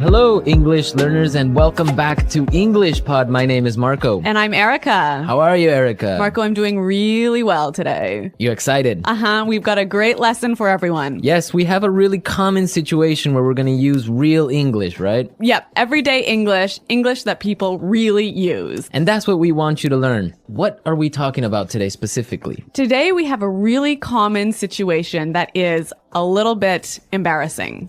Hello, English learners, and welcome back to English Pod. My name is Marco. And I'm Erica. How are you, Erica? Marco, I'm doing really well today. You excited? We've got a great lesson for everyone. Yes, we have a really common situation where we're going to use real English, right? Yep, everyday English, English that people really use. And that's what we want you to learn. What are we talking about today specifically? Today we have a really common situation that is a little bit embarrassing.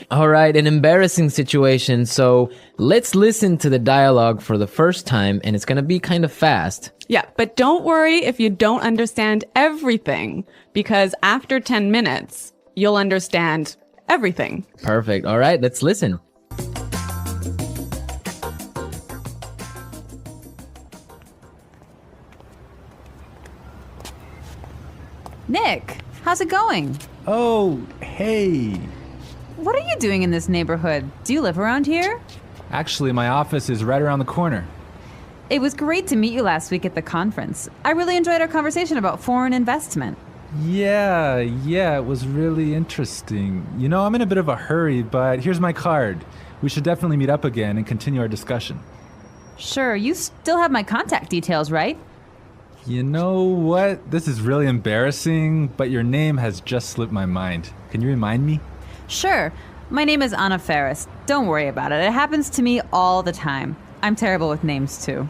All right, an embarrassing situation. So let's listen to the dialogue for the first time, and it's going to be kind of fast. Yeah, but don't worry if you don't understand everything, because after 10 minutes, you'll understand everything. Perfect. All right, let's listen. Nick, how's it going? Oh, hey. What are you doing in this neighborhood? Do you live around here? Actually, my office is right around the corner. It was great to meet you last week at the conference. I really enjoyed our conversation about foreign investment. Yeah, it was really interesting. You know, I'm in a bit of a hurry, but here's my card. We should definitely meet up again and continue our discussion. Sure, you still have my contact details, right? You know what? This is really embarrassing, but your name has just slipped my mind. Can you remind me? Sure. My name is Anna Ferris. Don't worry about it. It happens to me all the time. I'm terrible with names, too.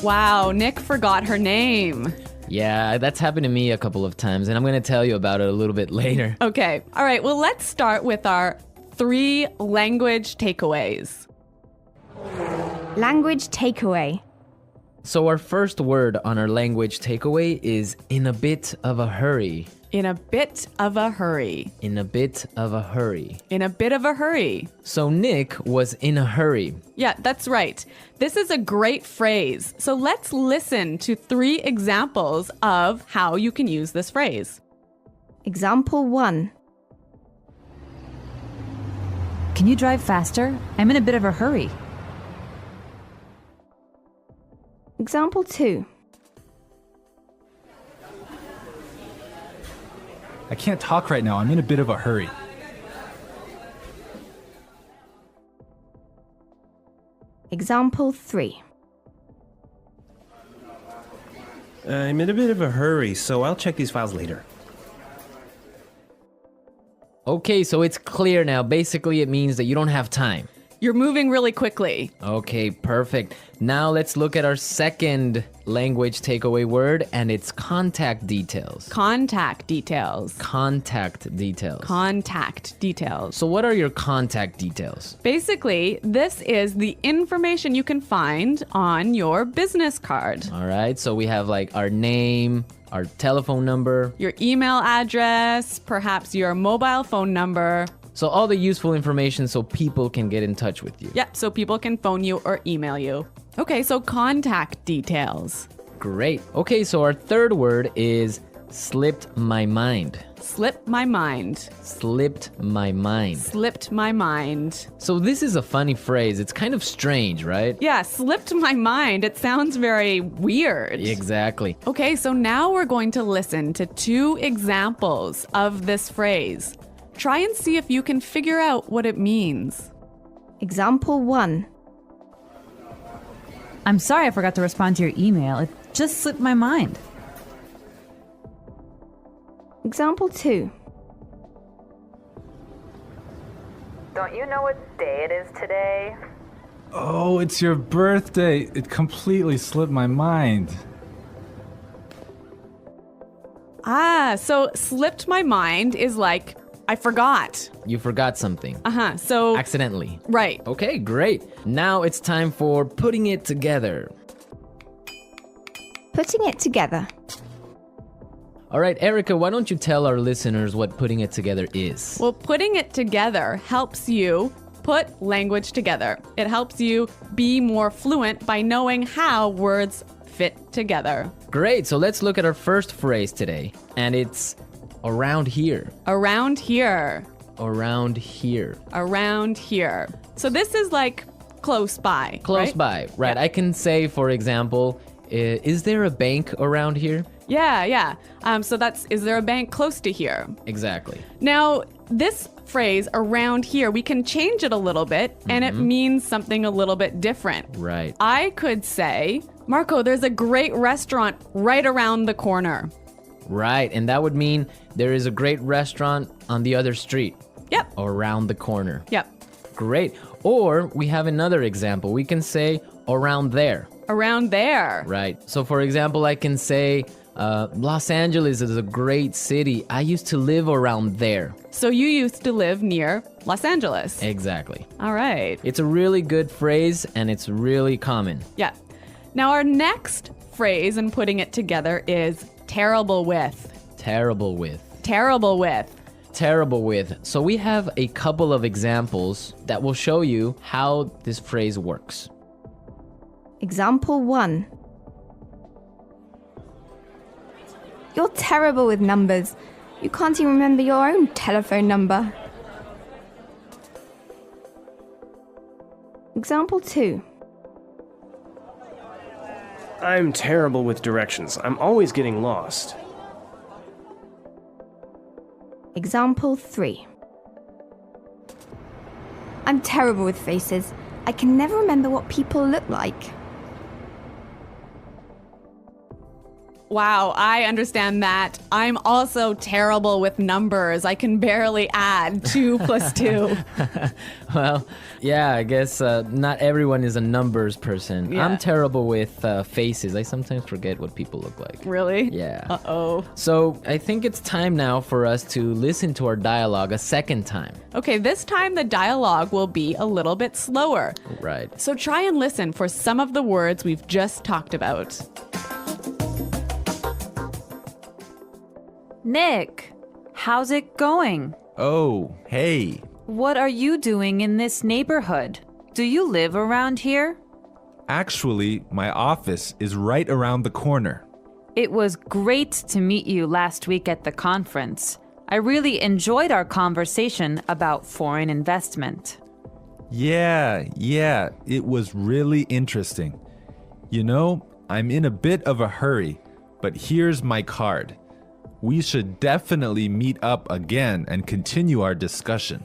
Wow, Nick forgot her name. Yeah, that's happened to me a couple of times, and I'm going to tell you about it a little bit later. Okay, all right, well, let's start with our 3 language takeaways. Language takeaway. So our first word on our language takeaway is in a bit of a hurry. In a bit of a hurry. In a bit of a hurry. In a bit of a hurry. So Nick was in a hurry. Yeah, that's right. This is a great phrase. So let's listen to 3 examples of how you can use this phrase. Example 1. Can you drive faster? I'm in a bit of a hurry. Example 2. I can't talk right now. I'm in a bit of a hurry. Example 3. I'm in a bit of a hurry, so I'll check these files later. Okay, so it's clear now. Basically, it means that you don't have time. You're moving really quickly. Okay, perfect. Now let's look at our second language takeaway word, and it's contact details. Contact details. Contact details. Contact details. So what are your contact details? Basically, this is the information you can find on your business card. All right, so we have like our name, our telephone number. Your email address, perhaps your mobile phone number. So all the useful information so people can get in touch with you. Yeah, so people can phone you or email you. Okay, so contact details. Great. Okay, so our third word is slipped my mind. Slipped my mind. Slipped my mind. Slipped my mind. So this is a funny phrase. It's kind of strange, right? Yeah, slipped my mind. It sounds very weird. Exactly. Okay, so now we're going to listen to 2 examples of this phrase. Try and see if you can figure out what it means. Example 1. I'm sorry I forgot to respond to your email. It just slipped my mind. Example 2. Don't you know what day it is today? Oh, it's your birthday. It completely slipped my mind. So slipped my mind is like, I forgot. You forgot something. So Accidentally. right. Okay, great. Now it's time for putting it together. Putting it together. All right, Erica, why don't you tell our listeners what putting it together is? Well, putting it together helps you put language together. It helps you be more fluent by knowing how words fit together. Great, so let's look at our first phrase today, and it's around here. Around here. Around here. Around here. So this is like close by. Close right? by, right. Yeah. I can say, for example, is there a bank around here? Yeah, yeah. So that's, is there a bank close to here? Exactly. Now, this phrase around here, we can change it a little bit and it means something a little bit different. Right. I could say, Marco, there's a great restaurant right around the corner. Right. And that would mean there is a great restaurant on the other street. Yep. Or around the corner. Yep. Great. Or we have another example. We can say around there. Around there. Right. So for example, I can say Los Angeles is a great city. I used to live around there. So you used to live near Los Angeles. Exactly. All right. It's a really good phrase and it's really common. Yeah. Now our next phrase and putting it together is terrible with. Terrible with. Terrible with. Terrible with. So we have a couple of examples that will show you how this phrase works. Example 1. You're terrible with numbers. You can't even remember your own telephone number. Example 2. I'm terrible with directions. I'm always getting lost. Example 3. I'm terrible with faces. I can never remember what people look like. Wow, I understand that. I'm also terrible with numbers. I can barely add 2 plus 2. Well, yeah, I guess not everyone is a numbers person. Yeah. I'm terrible with faces. I sometimes forget what people look like. Really? Yeah. Uh-oh. So I think it's time now for us to listen to our dialogue a second time. Okay, this time the dialogue will be a little bit slower. Right. So try and listen for some of the words we've just talked about. Nick, how's it going? Oh, hey. What are you doing in this neighborhood? Do you live around here? Actually, my office is right around the corner. It was great to meet you last week at the conference. I really enjoyed our conversation about foreign investment. Yeah, it was really interesting. You know, I'm in a bit of a hurry, but here's my card. We should definitely meet up again and continue our discussion.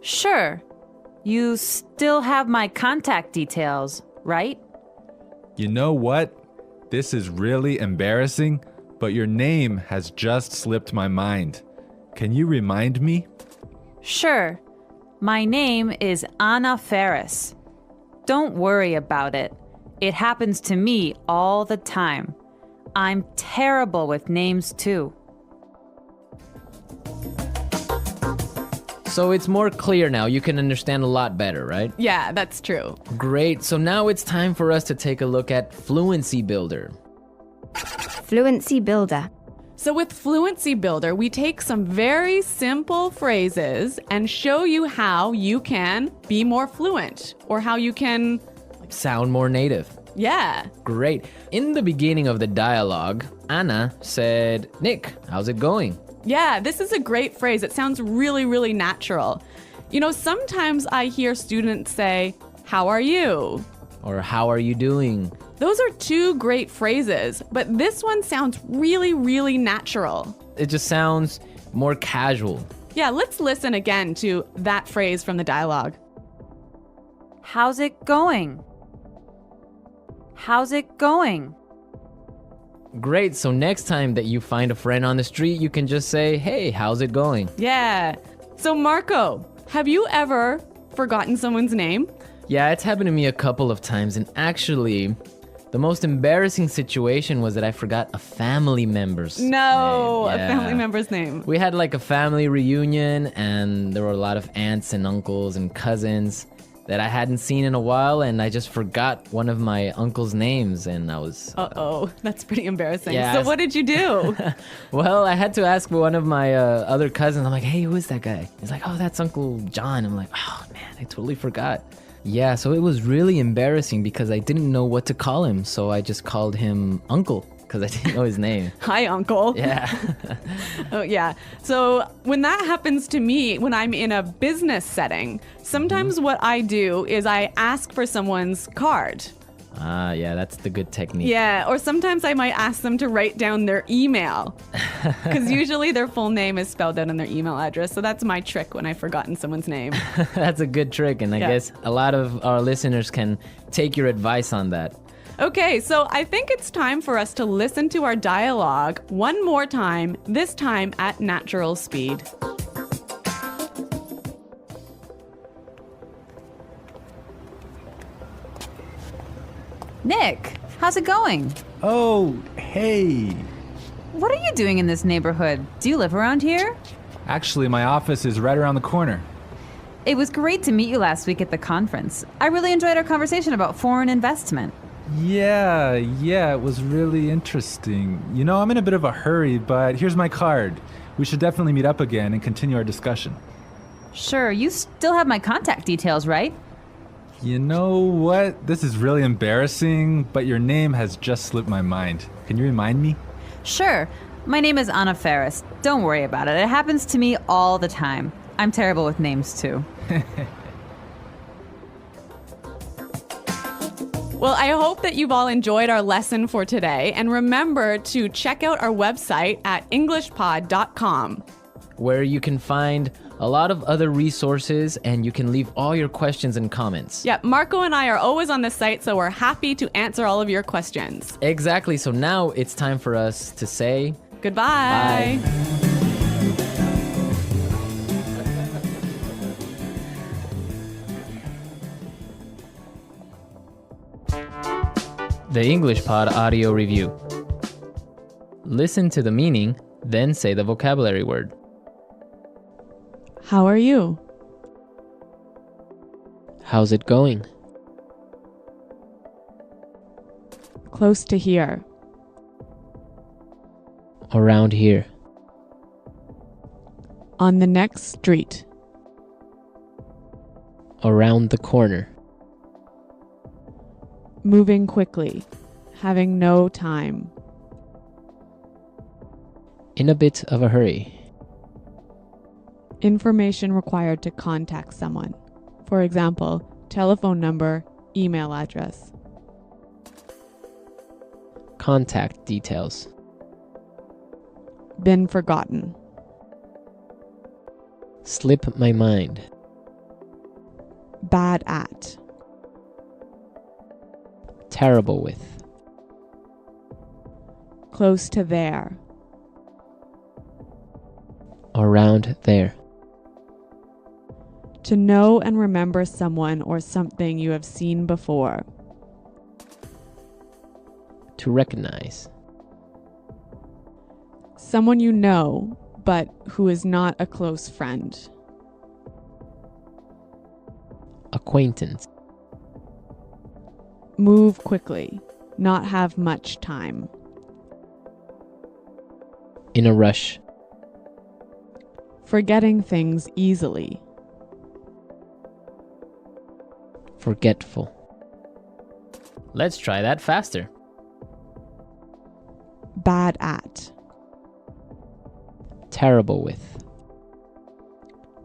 Sure. You still have my contact details, right? You know what? This is really embarrassing, but your name has just slipped my mind. Can you remind me? Sure. My name is Anna Ferris. Don't worry about it. It happens to me all the time. I'm terrible with names too. So it's more clear now. You can understand a lot better, right? Yeah, that's true. Great. So now it's time for us to take a look at Fluency Builder. Fluency Builder. So with Fluency Builder, we take some very simple phrases and show you how you can be more fluent or how you can, Sound more native. yeah. Great. In the beginning of the dialogue, Anna said, Nick, how's it going? Yeah, this is a great phrase. It sounds really, really natural. You know, sometimes I hear students say, how are you? Or how are you doing? Those are 2 great phrases, but this one sounds really, really natural. It just sounds more casual. Yeah, let's listen again to that phrase from the dialogue. How's it going? How's it going? Great. So next time that you find a friend on the street, you can just say, hey, how's it going? Yeah. So Marco, have you ever forgotten someone's name? Yeah, it's happened to me a couple of times. And actually, the most embarrassing situation was that I forgot a family member's name. No, a Yeah. family member's name. We had like a family reunion and there were a lot of aunts and uncles and cousins that I hadn't seen in a while, and I just forgot one of my uncle's names, and I was... Uh-oh, that's pretty embarrassing. Yeah, So what did you do? Well, I had to ask one of my other cousins. I'm like, hey, who is that guy? He's like, oh, that's Uncle John. I'm like, oh, man, I totally forgot. Yeah, so it was really embarrassing because I didn't know what to call him, so I just called him Uncle because I didn't know his name. Hi, Uncle. Yeah. Oh, yeah. So when that happens to me, when I'm in a business setting, sometimes what I do is I ask for someone's card. Ah, yeah, that's the good technique. Yeah, or sometimes I might ask them to write down their email. Because usually their full name is spelled out in their email address. So that's my trick when I've forgotten someone's name. That's a good trick, and I Yeah. guess a lot of our listeners can take your advice on that. Okay, so I think it's time for us to listen to our dialogue one more time, this time at natural speed. Nick, how's it going? Oh, hey. What are you doing in this neighborhood? Do you live around here? Actually, my office is right around the corner. It was great to meet you last week at the conference. I really enjoyed our conversation about foreign investment. Yeah, it was really interesting. You know, I'm in a bit of a hurry, but here's my card. We should definitely meet up again and continue our discussion. Sure, you still have my contact details, right? You know what? This is really embarrassing, but your name has just slipped my mind. Can you remind me? Sure. My name is Anna Ferris. Don't worry about it. It happens to me all the time. I'm terrible with names, too. Well, I hope that you've all enjoyed our lesson for today. And remember to check out our website at englishpod.com. Where you can find a lot of other resources and you can leave all your questions and comments. Yeah, Marco and I are always on the site, so we're happy to answer all of your questions. Exactly. So now it's time for us to say Goodbye. Bye. The English Pod Audio Review. Listen to the meaning, then say the vocabulary word. How are you? How's it going? Close to here. Around here. On the next street. Around the corner. Moving quickly. Having no time. In a bit of a hurry. Information required to contact someone. For example, telephone number, email address. Contact details. Been forgotten. Slip my mind. Bad at. Terrible with. Close to there. Around there. To know and remember someone or something you have seen before. To recognize. Someone you know, but who is not a close friend. Acquaintance. Move quickly. Not have much time. In a rush. Forgetting things easily. Forgetful. Let's try that faster. Bad at. Terrible with.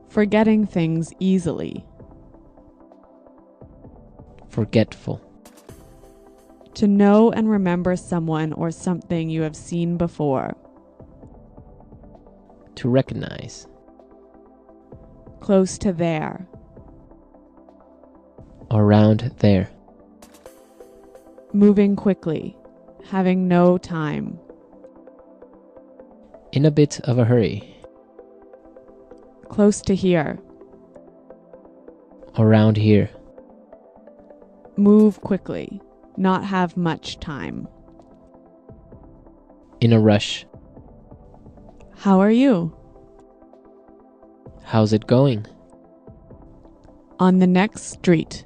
Forgetting things easily. Forgetful. To know and remember someone or something you have seen before. To recognize. Close to there. Around there. Moving quickly. Having no time. In a bit of a hurry. Close to here. Around here. Move quickly. Not have much time. In a rush. How are you? How's it going? On the next street.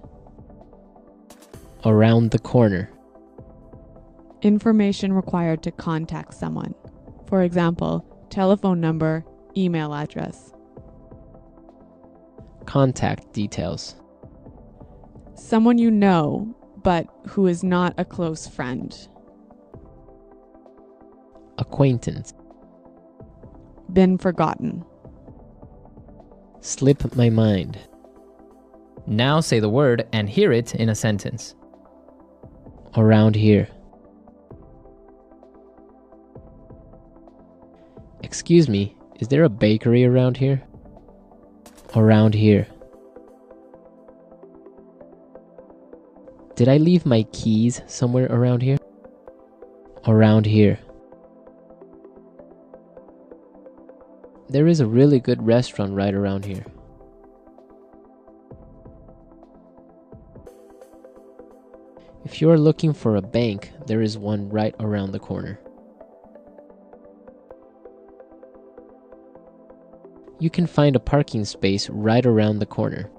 Around the corner. Information required to contact someone. For example, telephone number, email address. Contact details. Someone you know, but who is not a close friend. Acquaintance. Been forgotten. Slip my mind. Now say the word and hear it in a sentence. Around here. Excuse me, is there a bakery around here? Around here. Did I leave my keys somewhere around here? Around here. There is a really good restaurant right around here. If you are looking for a bank, there is one right around the corner. You can find a parking space right around the corner.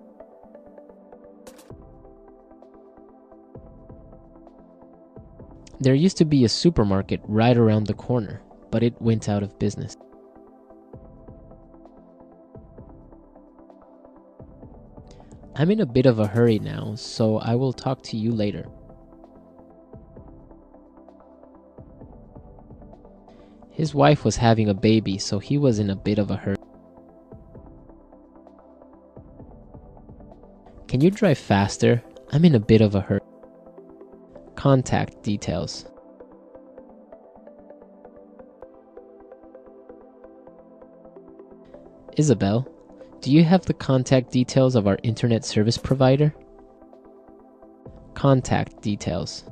There used to be a supermarket right around the corner, but it went out of business. I'm in a bit of a hurry now, so I will talk to you later. His wife was having a baby, so he was in a bit of a hurry. Can you drive faster? I'm in a bit of a hurry. Contact details. Isabel, do you have the contact details of our internet service provider? Contact details.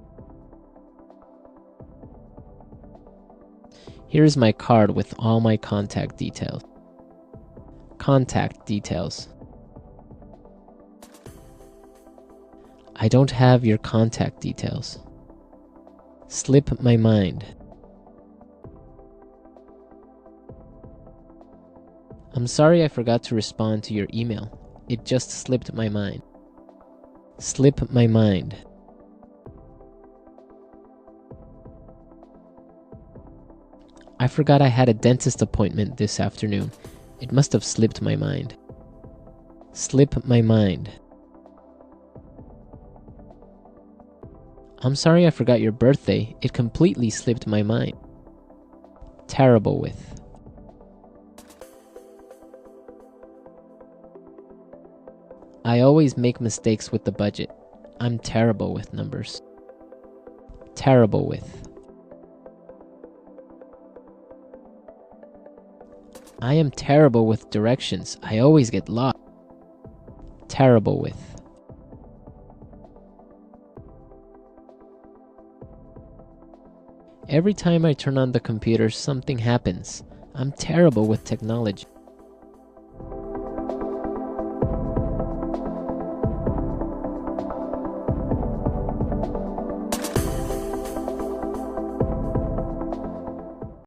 Here is my card with all my contact details. Contact details. I don't have your contact details. Slip my mind. I'm sorry I forgot to respond to your email. It just slipped my mind. Slip my mind. I forgot I had a dentist appointment this afternoon. It must have slipped my mind. Slip my mind. I'm sorry I forgot your birthday. It completely slipped my mind. Terrible with. I always make mistakes with the budget. I'm terrible with numbers. Terrible with. I am terrible with directions. I always get lost. Terrible with. Every time I turn on the computer, something happens. I'm terrible with technology.